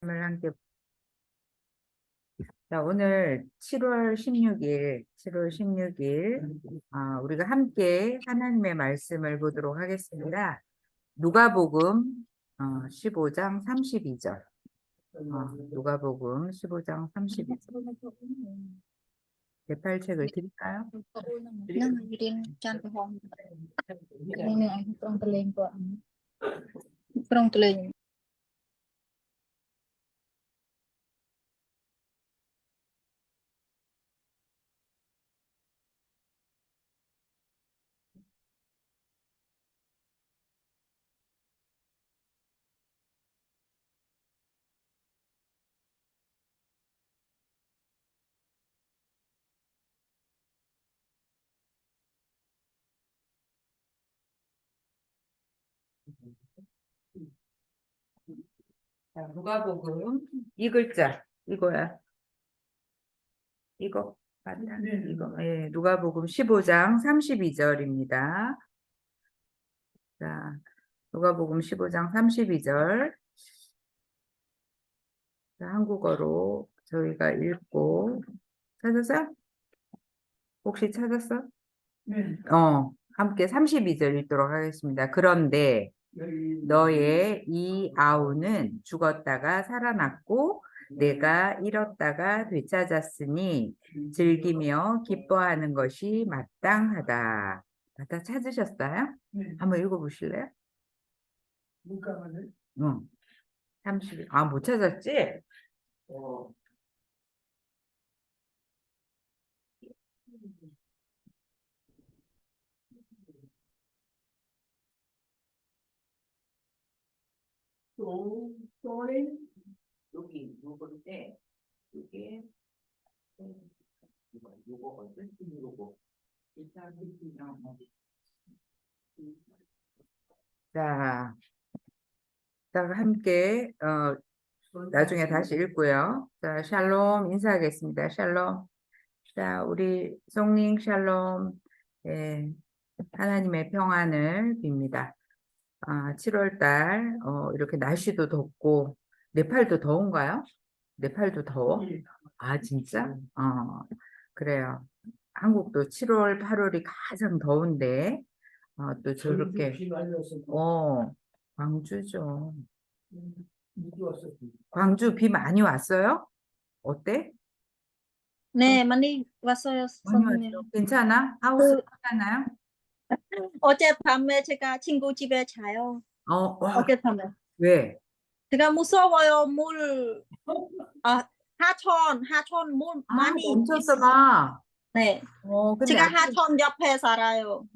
함께. 자, 오늘 7월 16일, 우리가 함께 하나님의 말씀을 보도록 하겠습니다. 누가복음 15장 32절. 누가복음 15장 32절. 대팔책을 드릴까요? 자, 누가복음 이 글자 이거야. 이거 맞다. 이거. 예, 누가복음 15장 32절입니다. 자, 누가복음 15장 32절. 자, 한국어로 저희가 읽고. 찾았어? 혹시 찾았어? 네. 함께 32절 읽도록 하겠습니다. 그런데 너의 이 아우는 죽었다가 살아났고 내가 잃었다가 되찾았으니 즐기며 기뻐하는 것이 마땅하다. 다 찾으셨어요? 네. 한번 읽어보실래요? 문과만을 30. 못 찾았지? 여기 요건데 이게 요거거든. 요거. 자, 함께 나중에 다시 읽고요. 자, 샬롬 인사하겠습니다. 샬롬. 자, 우리 송님 샬롬. 예, 하나님의 평안을 빕니다. 7월 달 이렇게 날씨도 덥고 네팔도 더운가요? 네팔도 더워? 진짜? 그래요. 한국도 7월, 8월이 가장 더운데 또 저렇게 비 많이 왔어. 광주죠. 비도 왔어. 광주 비 많이 왔어요? 어때? 네, 많이 왔어요, 많이 선생님. 왔죠? 괜찮아? 하우스 괜찮아요? 어젯밤에 제가 친구 집에 자요. 어젯밤에. 왜? 제가 무서워요. 하천 물 많이 멈췄어 있어요. 봐. 네. 근데 제가 하천 옆에 살아요.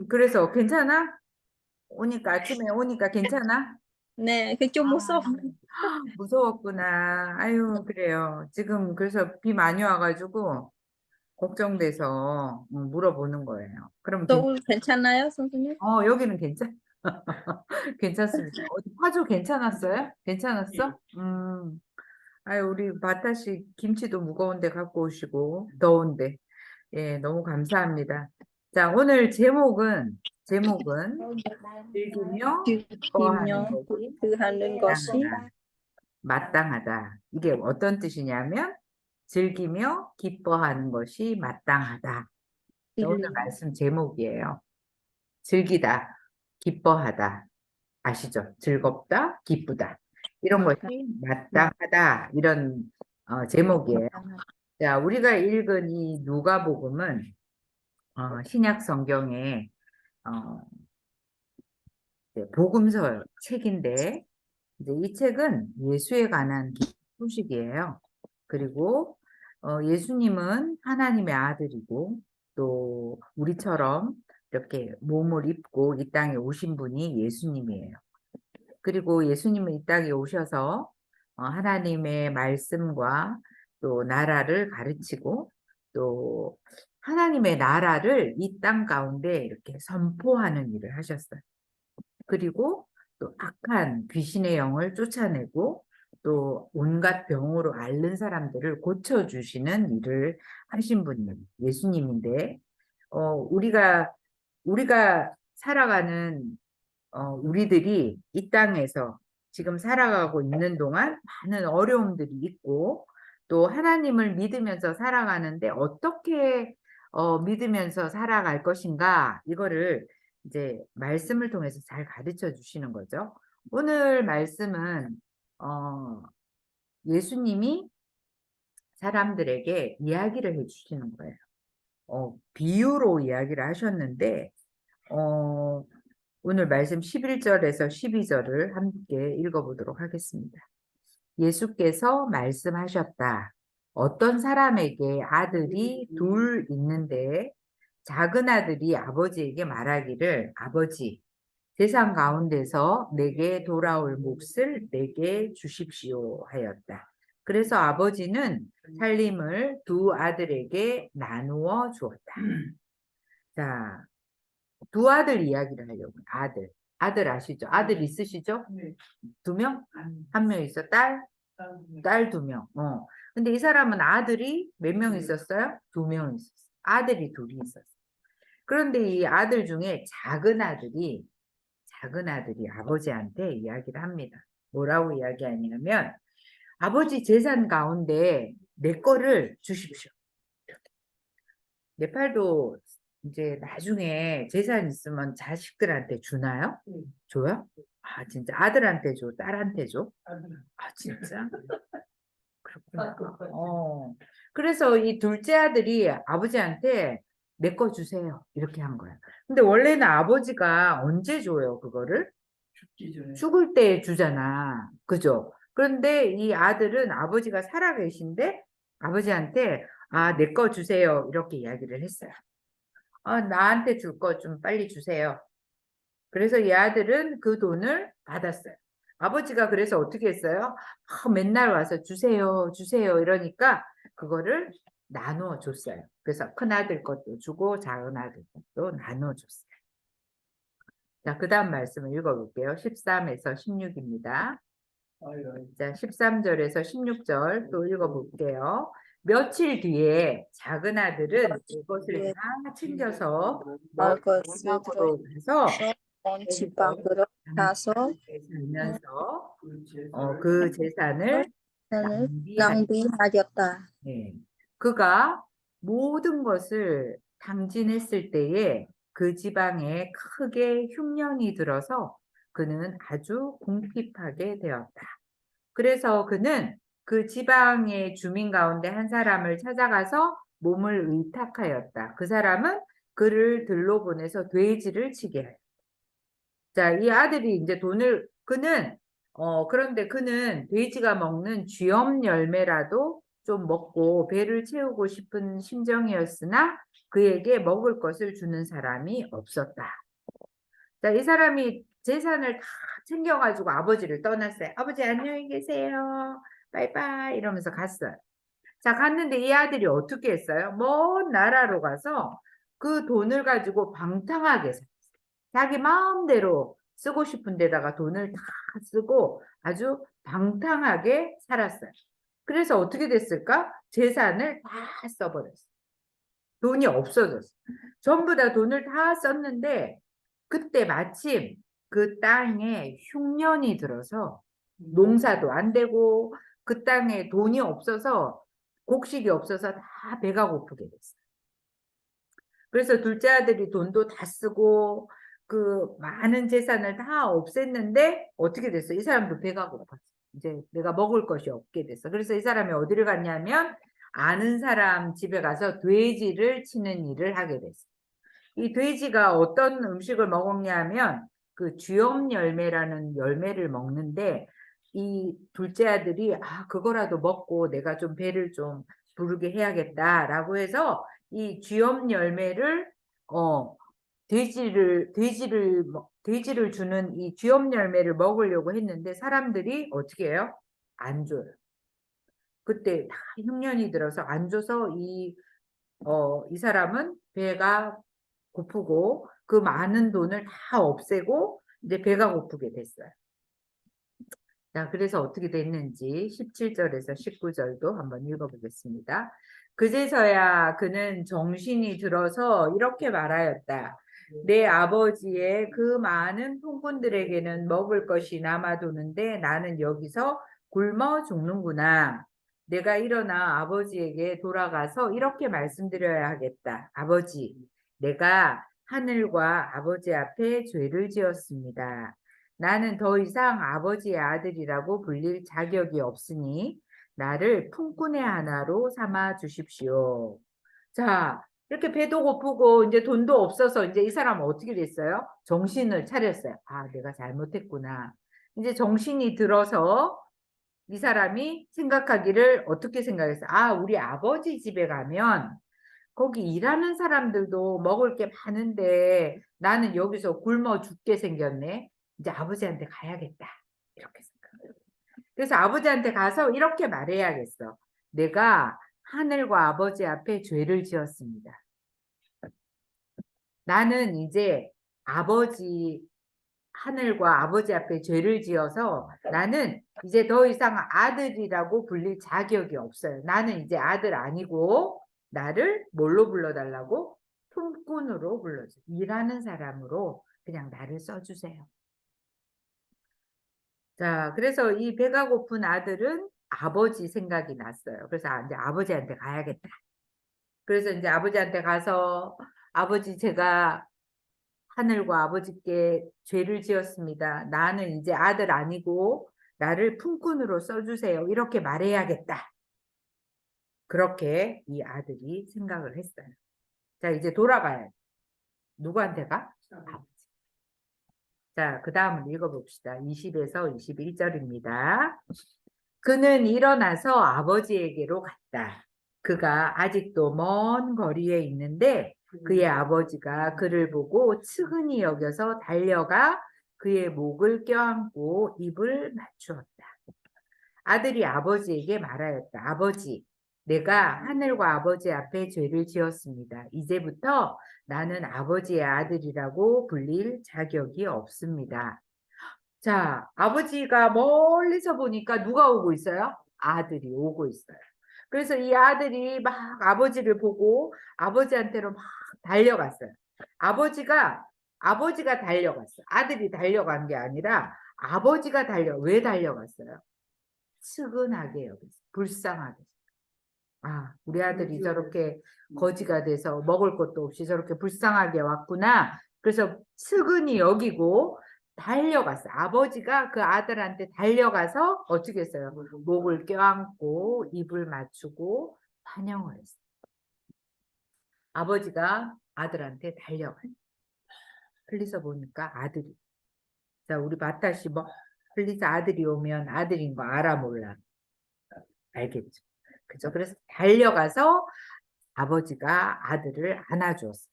그래서 괜찮아? 아침에 오니까 괜찮아? 네, 그 좀 무서워. 무서웠구나. 아유, 그래요. 지금 그래서 비 많이 와가지고 걱정돼서 물어보는 거예요. 그럼 또 괜찮나요, 선생님? 여기는 괜찮습니다. 어디 파주 괜찮았어요? 괜찮았어? 아유, 우리 바타씨 김치도 무거운데 갖고 오시고 더운데. 예, 너무 감사합니다. 자, 오늘 제목은 즐기며 기뻐하는 것이 하는 것이 마땅하다. 이게 어떤 뜻이냐면 즐기며 기뻐하는 것이 마땅하다. 오늘 말씀 제목이에요. 즐기다, 기뻐하다. 아시죠? 즐겁다, 기쁘다. 이런 것이 마땅하다. 이런 제목이에요. 자, 우리가 읽은 이 누가복음은 신약 성경의 복음서 책인데 이제 이 책은 예수에 관한 소식이에요. 그리고 예수님은 하나님의 아들이고 또 우리처럼 이렇게 몸을 입고 이 땅에 오신 분이 예수님이에요. 그리고 예수님은 이 땅에 오셔서 하나님의 말씀과 또 나라를 가르치고 또 하나님의 나라를 이 땅 가운데 이렇게 선포하는 일을 하셨어요. 그리고 또 악한 귀신의 영을 쫓아내고 또 온갖 병으로 앓는 사람들을 고쳐주시는 일을 하신 분이 예수님인데, 우리가 살아가는 우리들이 이 땅에서 지금 살아가고 있는 동안 많은 어려움들이 있고 또 하나님을 믿으면서 살아가는데 어떻게 믿으면서 살아갈 것인가 이거를 이제 말씀을 통해서 잘 가르쳐 주시는 거죠. 오늘 말씀은 예수님이 사람들에게 이야기를 해주시는 거예요. 비유로 이야기를 하셨는데 오늘 말씀 11절에서 12절을 함께 읽어보도록 하겠습니다. 예수께서 말씀하셨다. 어떤 사람에게 아들이 둘 있는데 작은 아들이 아버지에게 말하기를 아버지, 세상 가운데서 내게 돌아올 몫을 내게 주십시오 하였다. 그래서 아버지는 살림을 두 아들에게 나누어 주었다. 자, 두 아들 이야기를 하려고. 아들 아시죠? 아들 있으시죠? 네. 두 명? 한 한 명 있어. 딸 두 명. 근데 이 사람은 아들이 몇 명 있었어요? 두 명 있었어요. 아들이 둘이 있었어요. 그런데 이 아들 중에 작은 아들이 아버지한테 이야기를 합니다. 뭐라고 이야기하냐면 아버지 재산 가운데 내 거를 주십시오. 네팔도 이제 나중에 재산 있으면 자식들한테 주나요? 네. 줘요? 아, 진짜 아들한테 줘, 딸한테 줘? 아들. 아, 진짜? 그렇구나. 그래서 이 둘째 아들이 아버지한테 내 거 주세요. 이렇게 한 거야. 근데 원래는 아버지가 언제 줘요, 그거를? 죽기 전에. 죽을 때 주잖아. 그죠? 그런데 이 아들은 아버지가 살아 계신데 아버지한테 아, 내 거 주세요. 이렇게 이야기를 했어요. 나한테 줄 거 좀 빨리 주세요. 그래서 이 아들은 그 돈을 받았어요. 아버지가 그래서 어떻게 했어요? 맨날 와서 주세요, 주세요 이러니까 그거를 나누어 줬어요. 그래서 큰 아들 것도 주고 작은 아들 것도 나누어 줬어요. 자, 그 다음 말씀을 읽어볼게요. 13에서 16입니다. 자, 13절에서 16절 또 읽어볼게요. 며칠 뒤에 작은 아들은 그것을 다 챙겨서 먹을 것을 먹으러 가서 온 지방으로 가서 살면서 그 재산을 낭비하였다. 네. 그가 모든 것을 탕진했을 때에 그 지방에 크게 흉년이 들어서 그는 아주 궁핍하게 되었다. 그래서 그는 그 지방의 주민 가운데 한 사람을 찾아가서 몸을 의탁하였다. 그 사람은 그를 들로 보내서 돼지를 치게 하였다. 자, 이 아들이 이제 그런데 그는 돼지가 먹는 쥐엄 열매라도 좀 먹고 배를 채우고 싶은 심정이었으나 그에게 먹을 것을 주는 사람이 없었다. 자, 이 사람이 재산을 다 챙겨가지고 아버지를 떠났어요. 아버지 안녕히 계세요. 빠이빠이 이러면서 갔어요. 자, 갔는데 이 아들이 어떻게 했어요? 먼 나라로 가서 그 돈을 가지고 방탕하게 살았어요. 자기 마음대로 쓰고 싶은 데다가 돈을 다 쓰고 아주 방탕하게 살았어요. 그래서 어떻게 됐을까? 재산을 다 써버렸어요. 돈이 없어졌어요. 전부 다 돈을 다 썼는데 그때 마침 그 땅에 흉년이 들어서 농사도 안 되고 그 땅에 돈이 없어서 곡식이 없어서 다 배가 고프게 됐어요. 그래서 둘째 아들이 돈도 다 쓰고 그 많은 재산을 다 없앴는데 어떻게 됐어? 이 사람도 배가 고팠어. 이제 내가 먹을 것이 없게 됐어. 그래서 이 사람이 어디를 갔냐면 아는 사람 집에 가서 돼지를 치는 일을 하게 됐어. 이 돼지가 어떤 음식을 먹었냐면 그 쥐엄 열매라는 열매를 먹는데 이 둘째 아들이 그거라도 먹고 내가 좀 배를 좀 부르게 해야겠다라고 해서 이 쥐엄 열매를 돼지를 주는 이 쥐엄 열매를 먹으려고 했는데 사람들이 어떻게 해요? 안 줘요. 그때 다 흉년이 들어서 안 줘서 이 사람은 배가 고프고 그 많은 돈을 다 없애고 이제 배가 고프게 됐어요. 자, 그래서 어떻게 됐는지 17절에서 19절도 한번 읽어보겠습니다. 그제서야 그는 정신이 들어서 이렇게 말하였다. 내 아버지의 그 많은 품꾼들에게는 먹을 것이 남아도는데 나는 여기서 굶어 죽는구나. 내가 일어나 아버지에게 돌아가서 이렇게 말씀드려야 하겠다. 아버지, 내가 하늘과 아버지 앞에 죄를 지었습니다. 나는 더 이상 아버지의 아들이라고 불릴 자격이 없으니 나를 품꾼의 하나로 삼아 주십시오. 자, 이렇게 배도 고프고 이제 돈도 없어서 이제 이 사람은 어떻게 됐어요? 정신을 차렸어요. 아, 내가 잘못했구나. 이제 정신이 들어서 이 사람이 생각하기를 어떻게 생각했어요? 아, 우리 아버지 집에 가면 거기 일하는 사람들도 먹을 게 많은데 나는 여기서 굶어 죽게 생겼네. 이제 아버지한테 가야겠다. 이렇게 생각해요. 그래서 아버지한테 가서 이렇게 말해야겠어. 내가 하늘과 아버지 앞에 죄를 지었습니다. 나는 이제 하늘과 아버지 앞에 죄를 지어서 나는 이제 더 이상 아들이라고 불릴 자격이 없어요. 나는 이제 아들 아니고 나를 뭘로 불러달라고? 품꾼으로 불러줘. 일하는 사람으로 그냥 나를 써주세요. 자, 그래서 이 배가 고픈 아들은 아버지 생각이 났어요. 그래서 이제 아버지한테 가야겠다. 그래서 이제 아버지한테 가서 아버지 제가 하늘과 아버지께 죄를 지었습니다. 나는 이제 아들 아니고 나를 품꾼으로 써주세요. 이렇게 말해야겠다. 그렇게 이 아들이 생각을 했어요. 자, 이제 돌아가야 돼. 누구한테 가? 아버지. 자, 그 다음을 읽어봅시다. 20에서 21절입니다. 그는 일어나서 아버지에게로 갔다. 그가 아직도 먼 거리에 있는데 그의 아버지가 그를 보고 측은히 여겨서 달려가 그의 목을 껴안고 입을 맞추었다. 아들이 아버지에게 말하였다. 아버지, 내가 하늘과 아버지 앞에 죄를 지었습니다. 이제부터 나는 아버지의 아들이라고 불릴 자격이 없습니다. 자, 아버지가 멀리서 보니까 누가 오고 있어요? 아들이 오고 있어요. 그래서 이 아들이 막 아버지를 보고 아버지한테로 막 달려갔어요. 아버지가 달려갔어요. 아들이 달려간 게 아니라 왜 달려갔어요? 측은하게 여기서, 불쌍하게. 아, 우리 아들이 저렇게 거지가 돼서 먹을 것도 없이 저렇게 불쌍하게 왔구나. 그래서 측은히 여기고 달려갔어. 아버지가 그 아들한테 달려가서 어떻게 했어요? 목을 껴안고 입을 맞추고 환영을 했어요. 아버지가 아들한테 달려가요. 플리서 보니까 아들이. 자, 우리 마타씨 뭐 플리서 아들이 오면 아들인 거 알아 몰라? 알겠죠? 그죠? 그래서 달려가서 아버지가 아들을 안아주었어요.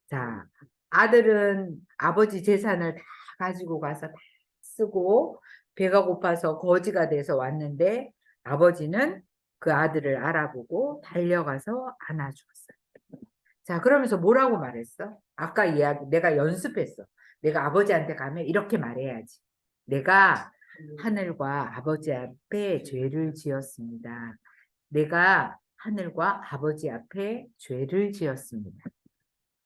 자, 아들은 아버지 재산을 다 가지고 가서 다 쓰고 배가 고파서 거지가 돼서 왔는데 아버지는 그 아들을 알아보고 달려가서 안아주었어요. 자, 그러면서 뭐라고 말했어? 아까 이야기 내가 연습했어. 내가 아버지한테 가면 이렇게 말해야지. 내가 하늘과 아버지 앞에 죄를 지었습니다. 내가 하늘과 아버지 앞에 죄를 지었습니다.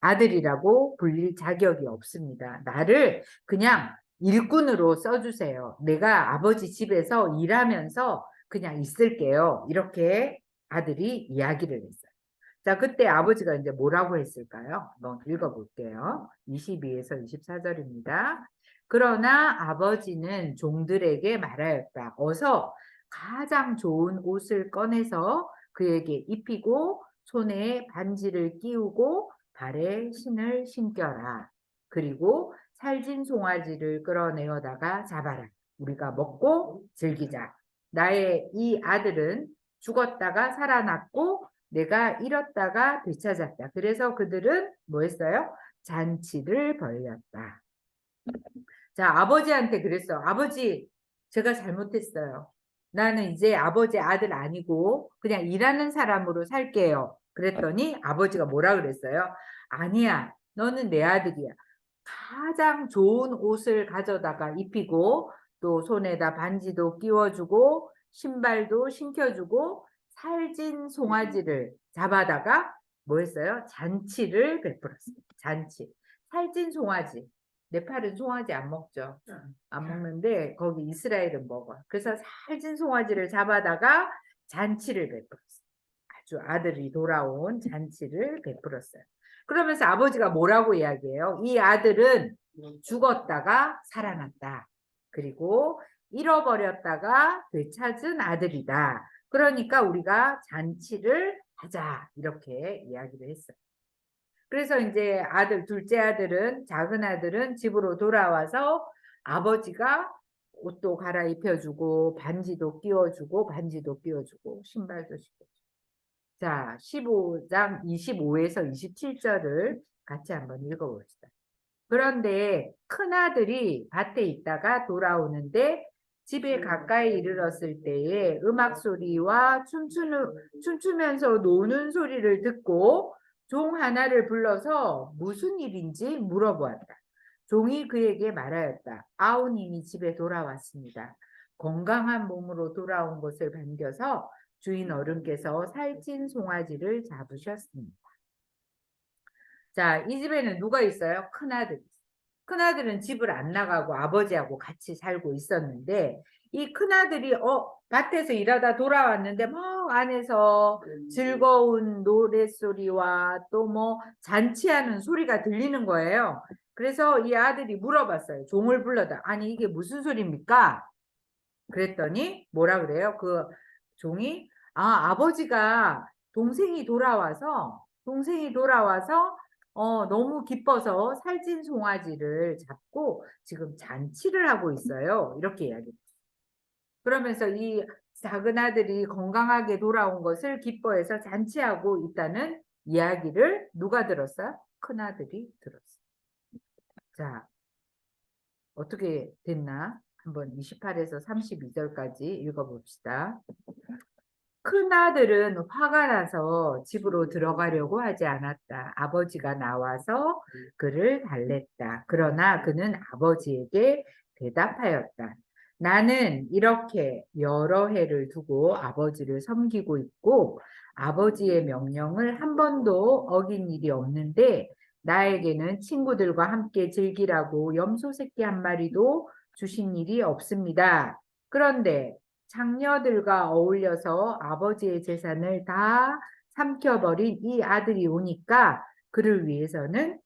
아들이라고 불릴 자격이 없습니다. 나를 그냥 일꾼으로 써주세요. 내가 아버지 집에서 일하면서 그냥 있을게요. 이렇게 아들이 이야기를 했어요. 자, 그때 아버지가 이제 뭐라고 했을까요? 한번 읽어볼게요. 22에서 24절입니다. 그러나 아버지는 종들에게 말하였다. 어서 가장 좋은 옷을 꺼내서 그에게 입히고 손에 반지를 끼우고 발에 신을 신겨라. 그리고 살진 송아지를 끌어내어다가 잡아라. 우리가 먹고 즐기자. 나의 이 아들은 죽었다가 살아났고 내가 잃었다가 되찾았다. 그래서 그들은 뭐 했어요? 잔치를 벌였다. 자, 아버지한테 그랬어. 아버지, 제가 잘못했어요. 나는 이제 아버지 아들 아니고 그냥 일하는 사람으로 살게요. 그랬더니 아버지가 뭐라 그랬어요? 아니야, 너는 내 아들이야. 가장 좋은 옷을 가져다가 입히고 또 손에다 반지도 끼워주고 신발도 신겨주고 살진 송아지를 잡아다가 뭐 했어요? 잔치를 베풀었습니다. 잔치. 살찐 송아지. 네팔은 송아지 안 먹죠. 안 먹는데 거기 이스라엘은 먹어요. 그래서 살찐 송아지를 잡아다가 잔치를 베풀었어요. 아주 아들이 돌아온 잔치를 베풀었어요. 그러면서 아버지가 뭐라고 이야기해요? 이 아들은 죽었다가 살아났다. 그리고 잃어버렸다가 되찾은 아들이다. 그러니까 우리가 잔치를 하자. 이렇게 이야기를 했어요. 그래서 이제 둘째 아들은, 작은 아들은 집으로 돌아와서 아버지가 옷도 갈아입혀주고, 반지도 끼워주고, 신발도 신겨주고. 자, 15장 25에서 27절을 같이 한번 읽어봅시다. 그런데 큰아들이 밭에 있다가 돌아오는데 집에 가까이 이르렀을 때에 음악 소리와 춤추면서 노는 소리를 듣고 종 하나를 불러서 무슨 일인지 물어보았다. 종이 그에게 말하였다. 아우님이 집에 돌아왔습니다. 건강한 몸으로 돌아온 것을 반겨서 주인 어른께서 살찐 송아지를 잡으셨습니다. 자, 이 집에는 누가 있어요? 큰아들이. 큰아들은 집을 안 나가고 아버지하고 같이 살고 있었는데 이 큰아들이 밭에서 일하다 돌아왔는데 막 안에서 즐거운 노랫소리와 또 뭐 잔치하는 소리가 들리는 거예요. 그래서 이 아들이 물어봤어요. 종을 불러다. 아니 이게 무슨 소리입니까? 그랬더니 뭐라 그래요? 그 종이 아버지가 동생이 돌아와서 너무 기뻐서 살찐 송아지를 잡고 지금 잔치를 하고 있어요. 이렇게 이야기했어요. 그러면서 이 작은 아들이 건강하게 돌아온 것을 기뻐해서 잔치하고 있다는 이야기를 누가 들었어요? 큰 아들이 들었어요. 자, 어떻게 됐나? 한번 28에서 32절까지 읽어봅시다. 큰아들은 화가 나서 집으로 들어가려고 하지 않았다. 아버지가 나와서 그를 달랬다. 그러나 그는 아버지에게 대답하였다. 나는 이렇게 여러 해를 두고 아버지를 섬기고 있고 아버지의 명령을 한 번도 어긴 일이 없는데 나에게는 친구들과 함께 즐기라고 염소 새끼 한 마리도 주신 일이 없습니다. 그런데 장녀들과 어울려서 아버지의 재산을 다 삼켜버린 이 아들이 오니까 그를 위해서는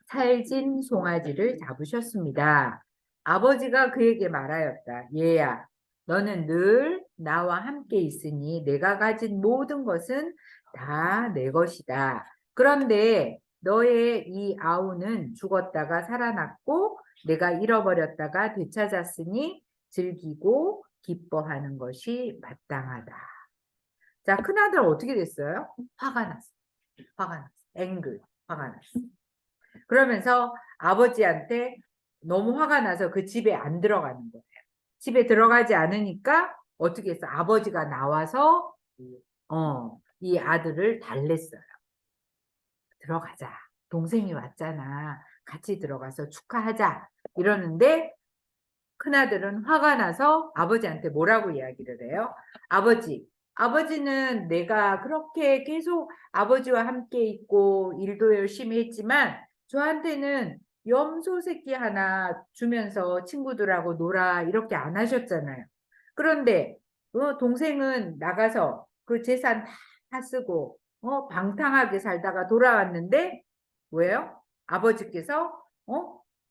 살찐 송아지를 잡으셨습니다. 아버지가 그에게 말하였다. 얘야, 너는 늘 나와 함께 있으니 내가 가진 모든 것은 다 내 것이다. 그런데 너의 이 아우는 죽었다가 살아났고 내가 잃어버렸다가 되찾았으니 즐기고 기뻐하는 것이 마땅하다. 자, 큰아들 어떻게 됐어요? 화가 났어. 화가 났어. 그러면서 아버지한테 너무 화가 나서 그 집에 안 들어가는 거예요. 집에 들어가지 않으니까 어떻게 했어? 아버지가 나와서 이 아들을 달랬어요. 들어가자. 동생이 왔잖아. 같이 들어가서 축하하자. 이러는데 큰아들은 화가 나서 아버지한테 뭐라고 이야기를 해요? 아버지는 내가 그렇게 계속 아버지와 함께 있고 일도 열심히 했지만 저한테는 염소 새끼 하나 주면서 친구들하고 놀아 이렇게 안 하셨잖아요. 그런데 동생은 나가서 그 재산 다 쓰고 방탕하게 살다가 돌아왔는데 왜요? 아버지께서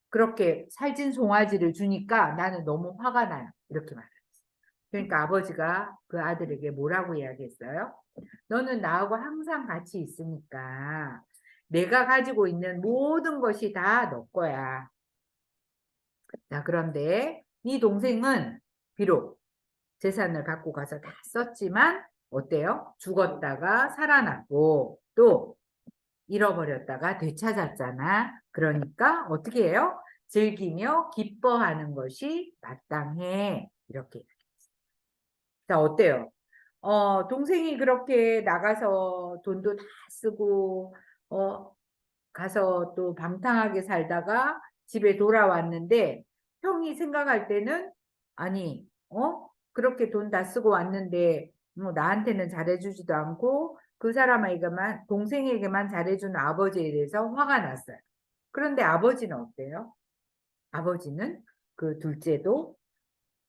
그렇게 살찐 송아지를 주니까 나는 너무 화가 나요. 이렇게 말해요. 그러니까 아버지가 그 아들에게 뭐라고 이야기했어요? 너는 나하고 항상 같이 있으니까 내가 가지고 있는 모든 것이 다 너 거야. 자, 그런데 이 동생은 비록 재산을 갖고 가서 다 썼지만 어때요? 죽었다가 살아났고 또 잃어버렸다가 되찾았잖아. 그러니까 어떻게 해요? 즐기며 기뻐하는 것이 마땅해. 이렇게. 자, 어때요? 동생이 그렇게 나가서 돈도 다 쓰고, 가서 또 방탕하게 살다가 집에 돌아왔는데, 형이 생각할 때는, 아니, 그렇게 돈 다 쓰고 왔는데, 뭐 나한테는 잘해주지도 않고, 그 사람에게만, 동생에게만 잘해준 아버지에 대해서 화가 났어요. 그런데 아버지는 어때요? 아버지는 그 둘째도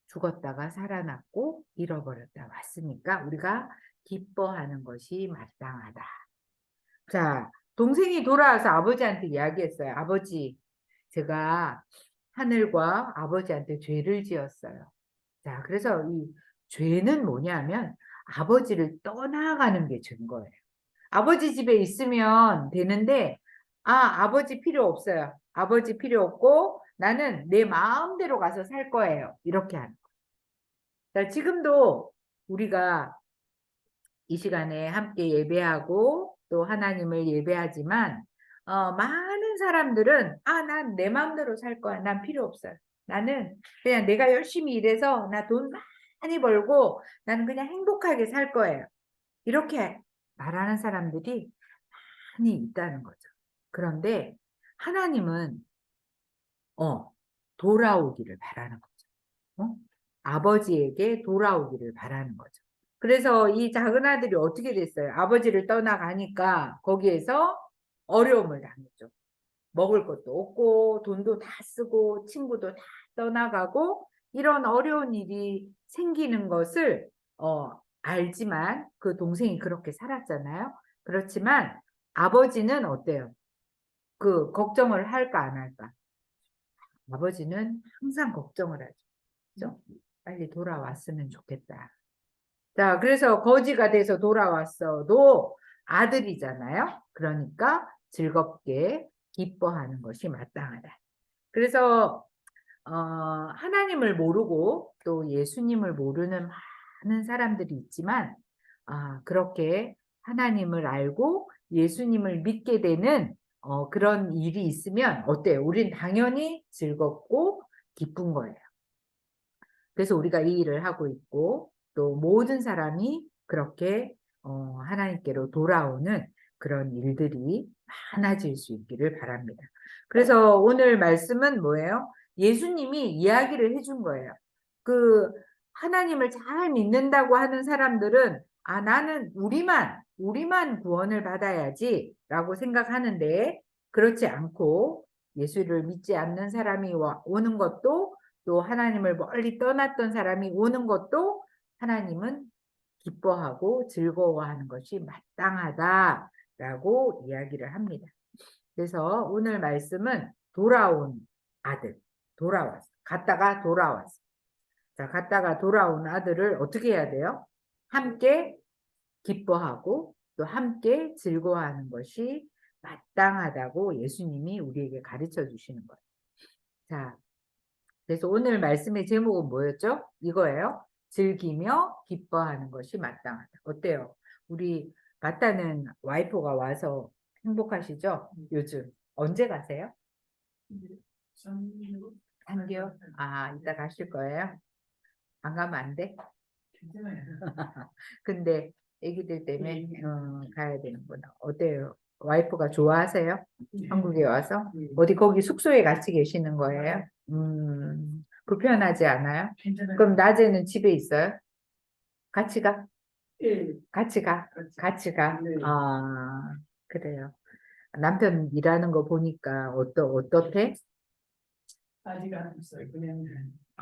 죽었다가 살아났고 잃어버렸다 왔으니까 우리가 기뻐하는 것이 마땅하다. 자, 동생이 돌아와서 아버지한테 이야기했어요. 아버지, 제가 하늘과 아버지한테 죄를 지었어요. 자, 그래서 이 죄는 뭐냐면 아버지를 떠나가는 게 증거예요. 아버지 집에 있으면 되는데, 아버지 필요 없어요. 아버지 필요 없고 나는 내 마음대로 가서 살 거예요. 이렇게 하는 거예요. 자, 지금도 우리가 이 시간에 함께 예배하고 또 하나님을 예배하지만 많은 사람들은 난 내 마음대로 살 거야. 난 필요 없어요. 나는 그냥 내가 열심히 일해서 나 돈 많이 벌고 나는 그냥 행복하게 살 거예요. 이렇게 말하는 사람들이 많이 있다는 거죠. 그런데 하나님은 돌아오기를 바라는 거죠. 아버지에게 돌아오기를 바라는 거죠. 그래서 이 작은 아들이 어떻게 됐어요? 아버지를 떠나가니까 거기에서 어려움을 당했죠. 먹을 것도 없고 돈도 다 쓰고 친구도 다 떠나가고 이런 어려운 일이 생기는 것을 알지만 그 동생이 그렇게 살았잖아요. 그렇지만 아버지는 어때요? 그 걱정을 할까 안 할까? 아버지는 항상 걱정을 하죠. 그죠? 빨리 돌아왔으면 좋겠다. 자, 그래서 거지가 돼서 돌아왔어도 아들이잖아요. 그러니까 즐겁게 기뻐하는 것이 마땅하다. 그래서 하나님을 모르고 또 예수님을 모르는 많은 사람들이 있지만 그렇게 하나님을 알고 예수님을 믿게 되는 그런 일이 있으면 어때요? 우린 당연히 즐겁고 기쁜 거예요. 그래서 우리가 이 일을 하고 있고 또 모든 사람이 그렇게 하나님께로 돌아오는 그런 일들이 많아질 수 있기를 바랍니다. 그래서 오늘 말씀은 뭐예요? 예수님이 이야기를 해준 거예요. 그 하나님을 잘 믿는다고 하는 사람들은 나는 우리만 구원을 받아야지 라고 생각하는데 그렇지 않고 예수를 믿지 않는 사람이 오는 것도 또 하나님을 멀리 떠났던 사람이 오는 것도 하나님은 기뻐하고 즐거워하는 것이 마땅하다라고 이야기를 합니다. 그래서 오늘 말씀은 돌아온 아들, 돌아왔어. 갔다가 돌아왔어. 자, 갔다가 돌아온 아들을 어떻게 해야 돼요? 함께 기뻐하고 또 함께 즐거워하는 것이 마땅하다고 예수님이 우리에게 가르쳐 주시는 거예요. 자, 그래서 오늘 말씀의 제목은 뭐였죠? 이거예요. 즐기며 기뻐하는 것이 마땅하다. 어때요? 우리 마따는 와이프가 와서 행복하시죠? 요즘. 언제 가세요? 3개월? 이따 가실 거예요? 안 가면 안 돼? 괜찮아요. 근데 애기들 때문에 가야 되는구나. 어때요? 와이프가 좋아하세요? 한국에 와서? 어디 거기 숙소에 같이 계시는 거예요? 불편하지 않아요? 괜찮아요. 그럼 낮에는 집에 있어요? 같이 가? 예, 같이 가? 같이 가? 네. 그래요. 남편 일하는 거 보니까 어떻대? 아직 안 했어요. 그냥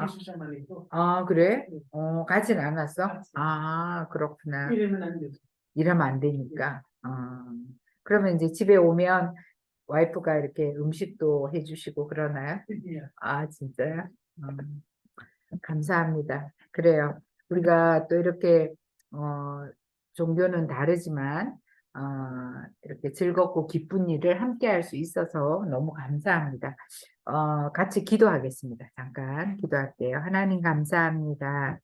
해수장만 있고 그래? 네. 가진 않았어? 같이. 그렇구나. 이러면 안 돼요. 일하면 안 되니까. 그러면 이제 집에 오면 와이프가 이렇게 음식도 해주시고 그러나요? 예. 진짜요? 감사합니다. 그래요. 우리가 또 이렇게 종교는 다르지만 이렇게 즐겁고 기쁜 일을 함께 할 수 있어서 너무 감사합니다. 같이 기도하겠습니다. 잠깐 기도할게요. 하나님 감사합니다.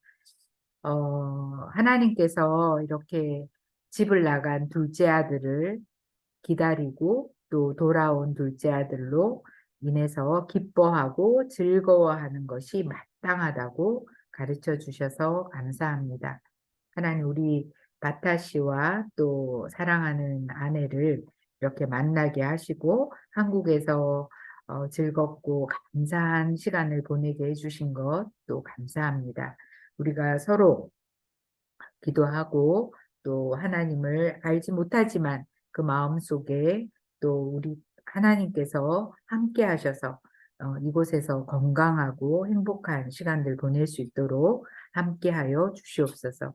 하나님께서 이렇게 집을 나간 둘째 아들을 기다리고 또 돌아온 둘째 아들로 인해서 기뻐하고 즐거워하는 것이 마땅하다고 가르쳐 주셔서 감사합니다. 하나님 우리 바타 씨와 또 사랑하는 아내를 이렇게 만나게 하시고 한국에서 즐겁고 감사한 시간을 보내게 해주신 것 또 감사합니다. 우리가 서로 기도하고 또 하나님을 알지 못하지만 그 마음속에 또 우리 하나님께서 함께 하셔서 이곳에서 건강하고 행복한 시간들 보낼 수 있도록 함께하여 주시옵소서.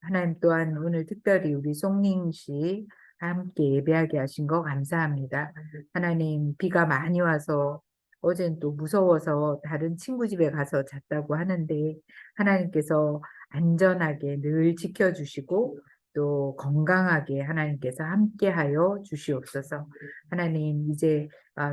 하나님 또한 오늘 특별히 우리 송ning 씨 함께 예배하게 하신 거 감사합니다. 하나님 비가 많이 와서 어젠 또 무서워서 다른 친구 집에 가서 잤다고 하는데 하나님께서 안전하게 늘 지켜주시고 또 건강하게 하나님께서 함께하여 주시옵소서. 하나님 이제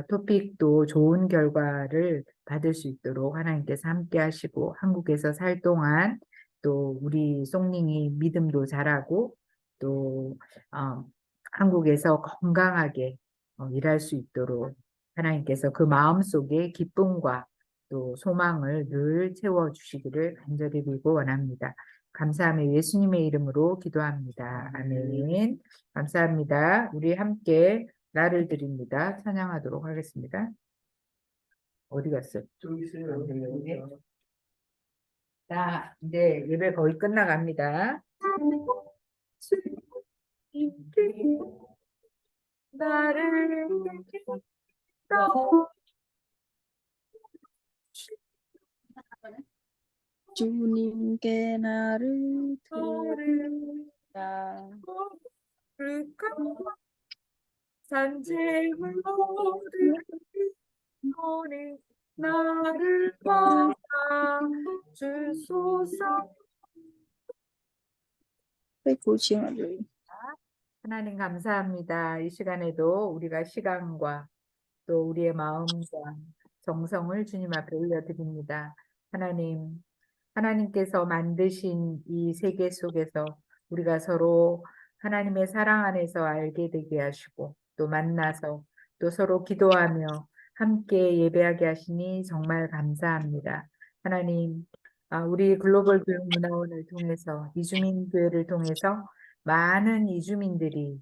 토픽도 좋은 결과를 받을 수 있도록 하나님께서 함께하시고 한국에서 살 동안 또 우리 송닝이 믿음도 자라고 또 어, 한국에서 건강하게 일할 수 있도록 하나님께서 그 마음속에 기쁨과 또 소망을 늘 채워주시기를 간절히 빌고 원합니다. 감사하며 예수님의 이름으로 기도합니다. 아멘. 감사합니다. 우리 함께 나를 드립니다. 찬양하도록 하겠습니다. 어디 갔어요? 저기 있어요. 네. 자, 이제 예배 거의 끝나갑니다. 나를 주님께 나를 드리라. 산책을 오니 나를 받아 주소서. 被苦情而已。 하나님 감사합니다. 이 시간에도 우리가 시간과 또 우리의 마음과 정성을 주님 앞에 올려드립니다. 하나님, 하나님께서 만드신 이 세계 속에서 우리가 서로 하나님의 사랑 안에서 알게 되게 하시고 또 만나서 또 서로 기도하며 함께 예배하게 하시니 정말 감사합니다. 하나님, 우리 글로벌 교육문화원을 통해서 이주민 교회를 통해서 많은 이주민들이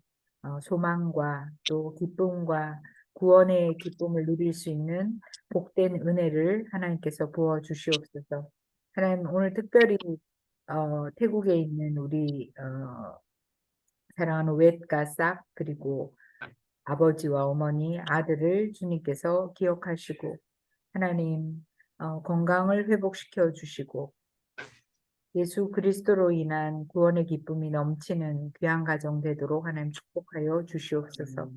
소망과 또 기쁨과 구원의 기쁨을 누릴 수 있는 복된 은혜를 하나님께서 부어 주시옵소서. 하나님 오늘 특별히 태국에 있는 우리 사랑하는 웻과 싹 그리고 아버지와 어머니, 아들을 주님께서 기억하시고 하나님 건강을 회복시켜 주시고 예수 그리스도로 인한 구원의 기쁨이 넘치는 귀한 가정 되도록 하나님 축복하여 주시옵소서.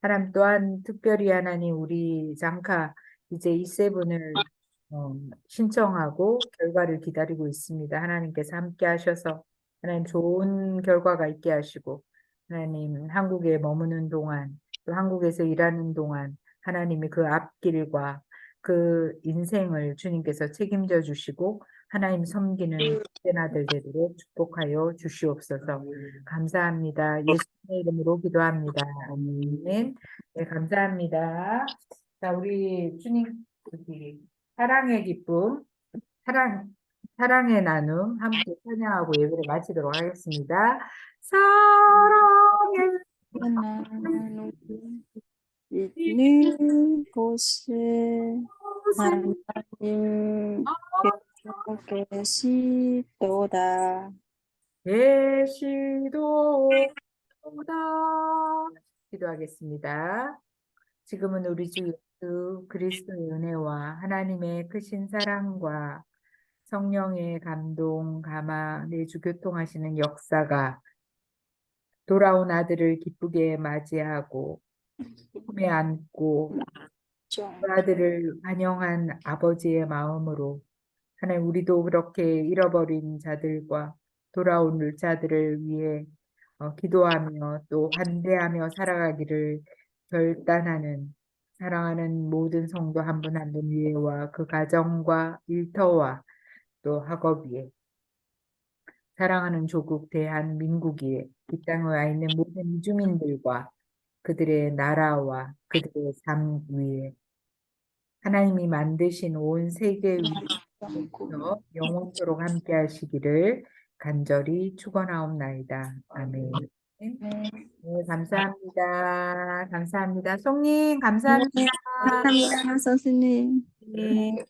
하나님 또한 특별히 하나님 우리 장카 이제 E7을 신청하고 결과를 기다리고 있습니다. 하나님께서 함께 하셔서 하나님 좋은 결과가 있게 하시고 하나님 한국에 머무는 동안 또 한국에서 일하는 동안 하나님이 그 앞길과 그 인생을 주님께서 책임져 주시고 하나님 섬기는 복된 아들 되도록 축복하여 주시옵소서. 감사합니다. 예수님의 이름으로 기도합니다. 아멘. 네, 감사합니다. 자, 우리 주님 여기 사랑의 기쁨, 사랑의 나눔 함께 찬양하고 예배를 마치도록 하겠습니다. 사랑의 나누 있는 곳에 하나님 계시도다. 계시도다. 기도하겠습니다. 지금은 우리 주 예수 그리스도의 은혜와 하나님의 크신 사랑과 성령의 감동, 감화, 내주 교통하시는 역사가 돌아온 아들을 기쁘게 맞이하고 품에 안고 좀 그 아들을 환영한 아버지의 마음으로 하나님 우리도 그렇게 잃어버린 자들과 돌아온 자들을 위해 기도하며 또 환대하며 살아가기를 결단하는 사랑하는 모든 성도 한 분 한 분 위에와 그 가정과 일터와 또 학업 위에 사랑하는 조국 대한민국에 이 땅에 와 있는 모든 이주민들과 그들의 나라와 그들의 삶 위에 하나님이 만드신 온 세계 위에서 영원토록 함께 하시기를 간절히 축원하옵나이다. 아멘. 네, 감사합니다. 감사합니다. 송님 감사합니다. 감사합니다, 선생님. 네.